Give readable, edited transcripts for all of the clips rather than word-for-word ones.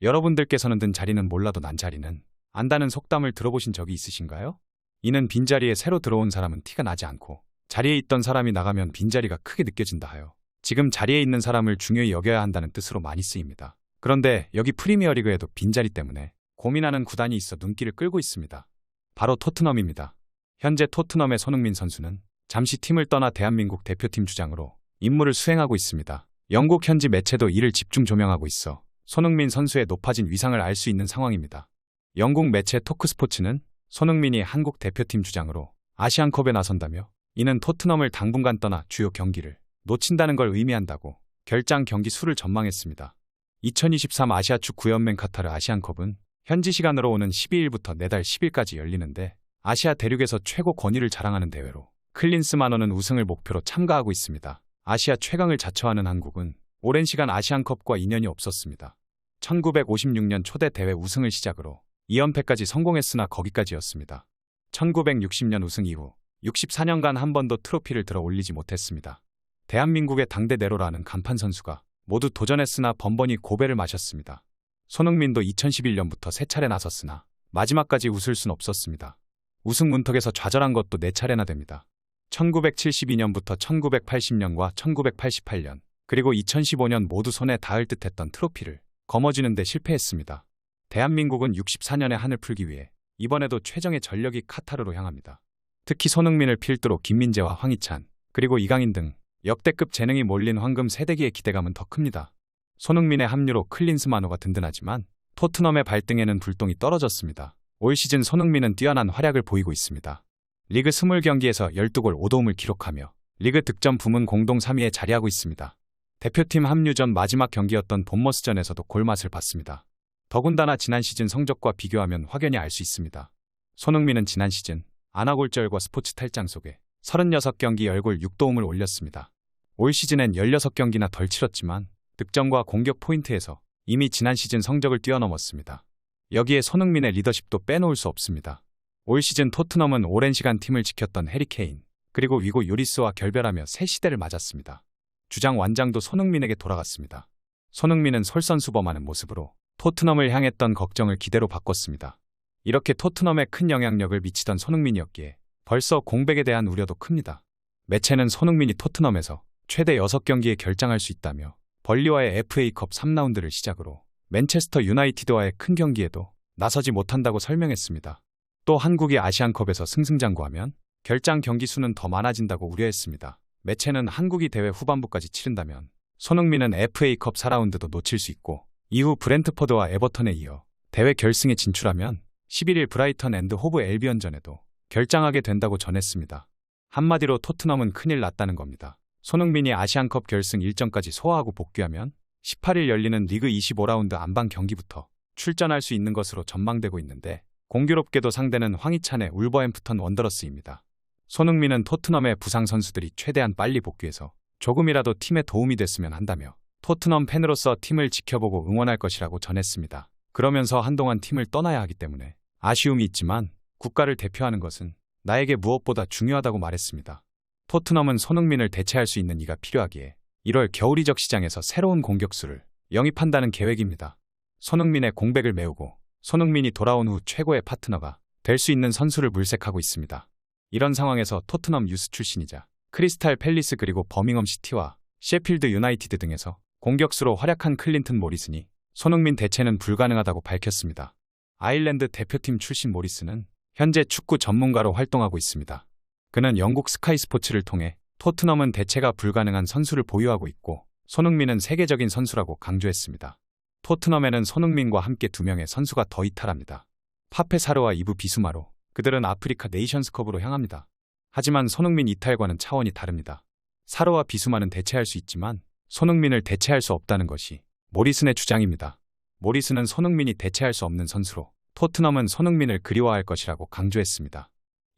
여러분들께서는 든 자리는 몰라도 난 자리는 안다는 속담을 들어보신 적이 있으신가요? 이는 빈자리에 새로 들어온 사람은 티가 나지 않고 자리에 있던 사람이 나가면 빈자리가 크게 느껴진다 하여 지금 자리에 있는 사람을 중요히 여겨야 한다는 뜻으로 많이 쓰입니다. 그런데 여기 프리미어리그에도 빈자리 때문에 고민하는 구단이 있어 눈길을 끌고 있습니다. 바로 토트넘입니다. 현재 토트넘의 손흥민 선수는 잠시 팀을 떠나 대한민국 대표팀 주장으로 임무를 수행하고 있습니다. 영국 현지 매체도 이를 집중 조명하고 있어 손흥민 선수의 높아진 위상을 알 수 있는 상황입니다. 영국 매체 토크스포츠는 손흥민이 한국 대표팀 주장으로 아시안컵에 나선다며 이는 토트넘을 당분간 떠나 주요 경기를 놓친다는 걸 의미한다고 결장 경기 수를 전망했습니다. 2023 아시아 축구연맹 카타르 아시안컵은 현지 시간으로 오는 12일부터 내달 10일까지 열리는데 아시아 대륙에서 최고 권위를 자랑하는 대회로 클린스만호는 우승을 목표로 참가하고 있습니다. 아시아 최강을 자처하는 한국은 오랜 시간 아시안컵과 인연이 없었습니다. 1956년 초대 대회 우승을 시작으로 2연패까지 성공했으나 거기까지였습니다. 1960년 우승 이후 64년간 한 번도 트로피를 들어 올리지 못했습니다. 대한민국의 당대 네로라는 간판 선수가 모두 도전했으나 번번이 고배를 마셨습니다. 손흥민도 2011년부터 세 차례 나섰으나 마지막까지 웃을 순 없었습니다. 우승 문턱에서 좌절한 것도 네 차례나 됩니다. 1972년부터 1980년과 1988년 그리고 2015년 모두 손에 닿을 듯했던 트로피를 거머쥐는 데 실패했습니다. 대한민국은 64년의 한을 풀기 위해 이번에도 최정의 전력이 카타르로 향합니다. 특히 손흥민을 필두로 김민재와 황희찬 그리고 이강인 등 역대급 재능이 몰린 황금 세대기의 기대감은 더 큽니다. 손흥민의 합류로 클린스만호가 든든하지만 토트넘의 발등에는 불똥이 떨어졌습니다. 올 시즌 손흥민은 뛰어난 활약을 보이고 있습니다. 리그 20경기에서 12골 5도움을 기록하며 리그 득점 부문 공동 3위에 자리하고 있습니다. 대표팀 합류 전 마지막 경기였던 본머스전에서도 골맛을 봤습니다. 더군다나 지난 시즌 성적과 비교하면 확연히 알 수 있습니다. 손흥민은 지난 시즌 안아골절과 스포츠 탈장 속에 36경기 10골 6도움을 올렸습니다. 올 시즌엔 16경기나 덜 치렀지만 득점과 공격 포인트에서 이미 지난 시즌 성적을 뛰어넘었습니다. 여기에 손흥민의 리더십도 빼놓을 수 없습니다. 올 시즌 토트넘은 오랜 시간 팀을 지켰던 해리 케인 그리고 위고 요리스와 결별하며 새 시대를 맞았습니다. 주장 완장도 손흥민에게 돌아갔습니다. 손흥민은 솔선수범하는 모습으로 토트넘을 향했던 걱정을 기대로 바꿨습니다. 이렇게 토트넘에 큰 영향력을 미치던 손흥민이었기에 벌써 공백에 대한 우려도 큽니다. 매체는 손흥민이 토트넘에서 최대 6경기에 결장할 수 있다며 벌리와의 FA컵 3라운드를 시작으로 맨체스터 유나이티드와의 큰 경기에도 나서지 못한다고 설명했습니다. 또 한국이 아시안컵에서 승승장구하면 결장 경기 수는 더 많아진다고 우려했습니다. 매체는 한국이 대회 후반부까지 치른다면 손흥민은 FA컵 4라운드도 놓칠 수 있고 이후 브렌트퍼드와 에버턴에 이어 대회 결승에 진출하면 11일 브라이턴 앤드 호브 앨비언전에도 결장하게 된다고 전했습니다. 한마디로 토트넘은 큰일 났다는 겁니다. 손흥민이 아시안컵 결승 일정까지 소화하고 복귀하면 18일 열리는 리그 25라운드 안방 경기부터 출전할 수 있는 것으로 전망되고 있는데 공교롭게도 상대는 황희찬의 울버햄프턴 원더러스입니다. 손흥민은 토트넘의 부상 선수들이 최대한 빨리 복귀해서 조금이라도 팀에 도움이 됐으면 한다며 토트넘 팬으로서 팀을 지켜보고 응원할 것이라고 전했습니다. 그러면서 한동안 팀을 떠나야 하기 때문에 아쉬움이 있지만 국가를 대표하는 것은 나에게 무엇보다 중요하다고 말했습니다. 토트넘은 손흥민을 대체할 수 있는 이가 필요하기에 1월 겨울 이적 시장에서 새로운 공격수를 영입한다는 계획입니다. 손흥민의 공백을 메우고 손흥민이 돌아온 후 최고의 파트너가 될 수 있는 선수를 물색하고 있습니다. 이런 상황에서 토트넘 유스 출신이자 크리스탈 팰리스 그리고 버밍엄 시티와 셰필드 유나이티드 등에서 공격수로 활약한 클린튼 모리슨이 손흥민 대체는 불가능하다고 밝혔습니다. 아일랜드 대표팀 출신 모리슨은 현재 축구 전문가로 활동하고 있습니다. 그는 영국 스카이 스포츠를 통해 토트넘은 대체가 불가능한 선수를 보유하고 있고 손흥민은 세계적인 선수라고 강조했습니다. 토트넘에는 손흥민과 함께 2명의 선수가 더 이탈합니다. 파페 사르와 이브 비수마로. 그들은 아프리카 네이션스컵으로 향합니다. 하지만 손흥민 이탈과는 차원이 다릅니다. 사르와 비수마는 대체할 수 있지만 손흥민을 대체할 수 없다는 것이 모리슨의 주장입니다. 모리슨은 손흥민이 대체할 수 없는 선수로 토트넘은 손흥민을 그리워할 것이라고 강조했습니다.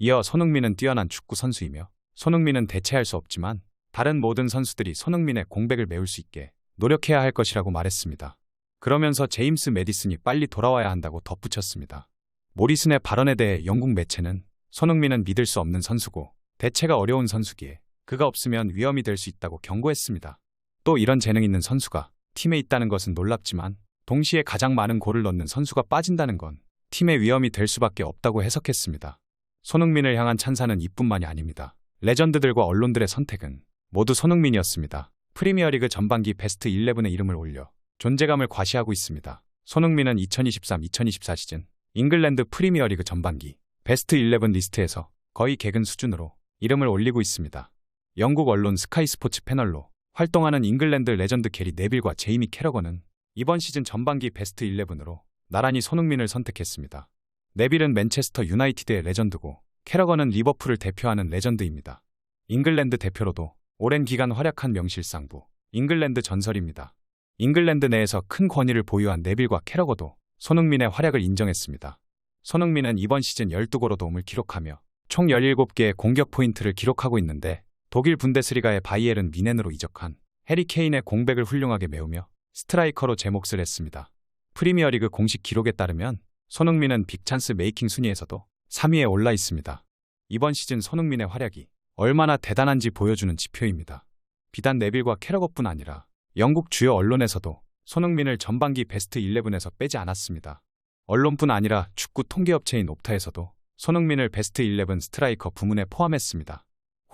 이어 손흥민은 뛰어난 축구 선수이며 손흥민은 대체할 수 없지만 다른 모든 선수들이 손흥민의 공백을 메울 수 있게 노력해야 할 것이라고 말했습니다. 그러면서 제임스 매디슨이 빨리 돌아와야 한다고 덧붙였습니다. 모리슨의 발언에 대해 영국 매체는 손흥민은 믿을 수 없는 선수고 대체가 어려운 선수기에 그가 없으면 위험이 될 수 있다고 경고했습니다. 또 이런 재능 있는 선수가 팀에 있다는 것은 놀랍지만 동시에 가장 많은 골을 넣는 선수가 빠진다는 건 팀의 위험이 될 수밖에 없다고 해석했습니다. 손흥민을 향한 찬사는 이뿐만이 아닙니다. 레전드들과 언론들의 선택은 모두 손흥민이었습니다. 프리미어리그 전반기 베스트 11에 이름을 올려 존재감을 과시하고 있습니다. 손흥민은 2023-2024 시즌 잉글랜드 프리미어리그 전반기 베스트 11 리스트에서 거의 개근 수준으로 이름을 올리고 있습니다. 영국 언론 스카이 스포츠 패널로 활동하는 잉글랜드 레전드 게리 네빌과 제이미 캐러건은 이번 시즌 전반기 베스트 11으로 나란히 손흥민을 선택했습니다. 네빌은 맨체스터 유나이티드의 레전드고 캐러건은 리버풀을 대표하는 레전드입니다. 잉글랜드 대표로도 오랜 기간 활약한 명실상부 잉글랜드 전설입니다. 잉글랜드 내에서 큰 권위를 보유한 네빌과 캐러건도 손흥민의 활약을 인정했습니다. 손흥민은 이번 시즌 12골로 도움을 기록하며 총 17개의 공격 포인트를 기록하고 있는데 독일 분데스리가의 바이에른 미넨으로 이적한 해리 케인의 공백을 훌륭하게 메우며 스트라이커로 제 몫을 했습니다. 프리미어리그 공식 기록에 따르면 손흥민은 빅찬스 메이킹 순위에서도 3위에 올라 있습니다. 이번 시즌 손흥민의 활약이 얼마나 대단한지 보여주는 지표입니다. 비단 네빌과 캐러건뿐 아니라 영국 주요 언론에서도 손흥민을 전반기 베스트 11에서 빼지 않았습니다. 언론뿐 아니라 축구 통계업체인 옵타에서도 손흥민을 베스트 11 스트라이커 부문에 포함했습니다.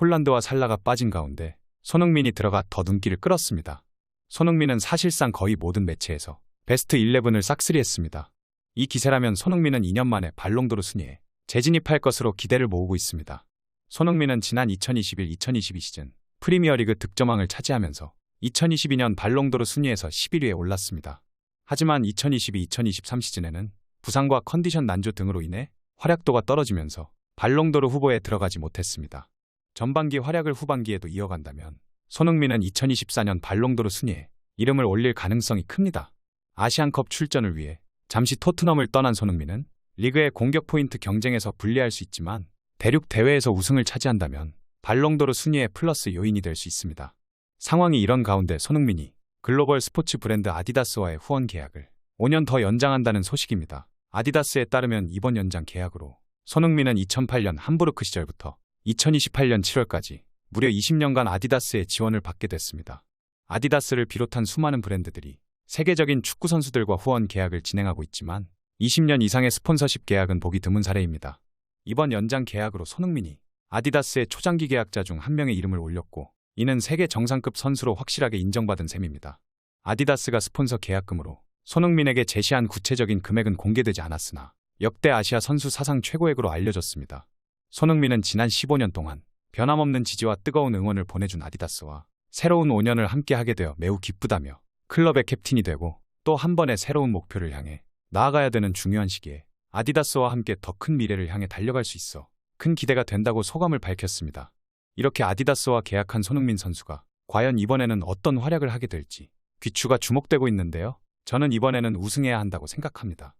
홀란드와 살라가 빠진 가운데 손흥민이 들어가 더 눈길을 끌었습니다. 손흥민은 사실상 거의 모든 매체에서 베스트 11을 싹쓸이했습니다. 이 기세라면 손흥민은 2년 만에 발롱도르 순위에 재진입할 것으로 기대를 모으고 있습니다. 손흥민은 지난 2021-2022 시즌 프리미어리그 득점왕을 차지하면서 2022년 발롱도르 순위에서 11위에 올랐습니다. 하지만 2022-2023 시즌에는 부상과 컨디션 난조 등으로 인해 활약도가 떨어지면서 발롱도르 후보에 들어가지 못했습니다. 전반기 활약을 후반기에도 이어간다면 손흥민은 2024년 발롱도르 순위에 이름을 올릴 가능성이 큽니다. 아시안컵 출전을 위해 잠시 토트넘을 떠난 손흥민은 리그의 공격 포인트 경쟁에서 불리할 수 있지만 대륙 대회에서 우승을 차지한다면 발롱도르 순위의 플러스 요인이 될 수 있습니다. 상황이 이런 가운데 손흥민이 글로벌 스포츠 브랜드 아디다스와의 후원 계약을 5년 더 연장한다는 소식입니다. 아디다스에 따르면 이번 연장 계약으로 손흥민은 2008년 함부르크 시절부터 2028년 7월까지 무려 20년간 아디다스의 지원을 받게 됐습니다. 아디다스를 비롯한 수많은 브랜드들이 세계적인 축구 선수들과 후원 계약을 진행하고 있지만 20년 이상의 스폰서십 계약은 보기 드문 사례입니다. 이번 연장 계약으로 손흥민이 아디다스의 초장기 계약자 중 한 명의 이름을 올렸고 이는 세계 정상급 선수로 확실하게 인정받은 셈입니다. 아디다스가 스폰서 계약금으로 손흥민에게 제시한 구체적인 금액은 공개되지 않았으나 역대 아시아 선수 사상 최고액으로 알려졌습니다. 손흥민은 지난 15년 동안 변함없는 지지와 뜨거운 응원을 보내준 아디다스와 새로운 5년을 함께하게 되어 매우 기쁘다며 클럽의 캡틴이 되고 또 한 번의 새로운 목표를 향해 나아가야 되는 중요한 시기에 아디다스와 함께 더 큰 미래를 향해 달려갈 수 있어 큰 기대가 된다고 소감을 밝혔습니다. 이렇게 아디다스와 계약한 손흥민 선수가 과연 이번에는 어떤 활약을 하게 될지 귀추가 주목되고 있는데요. 저는 이번에는 우승해야 한다고 생각합니다.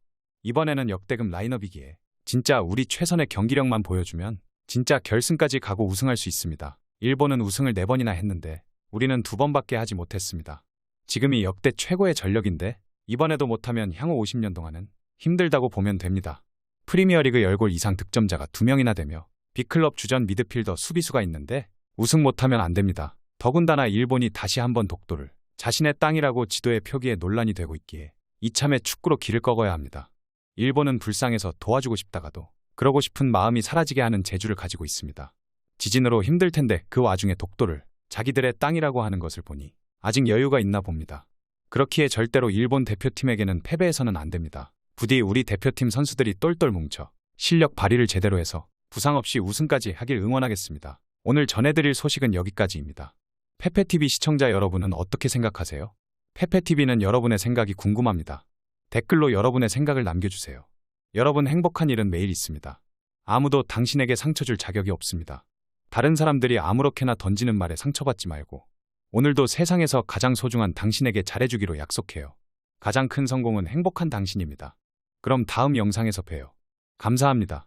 이번에는 역대급 라인업이기에 진짜 우리 최선의 경기력만 보여주면 진짜 결승까지 가고 우승할 수 있습니다. 일본은 우승을 4번이나 했는데 우리는 2번밖에 하지 못했습니다. 지금이 역대 최고의 전력인데 이번에도 못하면 향후 50년 동안은 힘들다고 보면 됩니다. 프리미어리그 10골 이상 득점자가 2명이나 되며 B클럽 주전 미드필더 수비수가 있는데 우승 못하면 안 됩니다. 더군다나 일본이 다시 한번 독도를 자신의 땅이라고 지도에 표기해 논란이 되고 있기에 이참에 축구로 길을 꺾어야 합니다. 일본은 불쌍해서 도와주고 싶다가도 그러고 싶은 마음이 사라지게 하는 재주를 가지고 있습니다. 지진으로 힘들 텐데 그 와중에 독도를 자기들의 땅이라고 하는 것을 보니 아직 여유가 있나 봅니다. 그렇기에 절대로 일본 대표팀에게는 패배해서는 안 됩니다. 부디 우리 대표팀 선수들이 똘똘 뭉쳐 실력 발휘를 제대로 해서 부상 없이 우승까지 하길 응원하겠습니다. 오늘 전해드릴 소식은 여기까지입니다. 페페TV 시청자 여러분은 어떻게 생각하세요? 페페TV는 여러분의 생각이 궁금합니다. 댓글로 여러분의 생각을 남겨주세요. 여러분 행복한 일은 매일 있습니다. 아무도 당신에게 상처 줄 자격이 없습니다. 다른 사람들이 아무렇게나 던지는 말에 상처받지 말고 오늘도 세상에서 가장 소중한 당신에게 잘해주기로 약속해요. 가장 큰 성공은 행복한 당신입니다. 그럼 다음 영상에서 봬요. 감사합니다.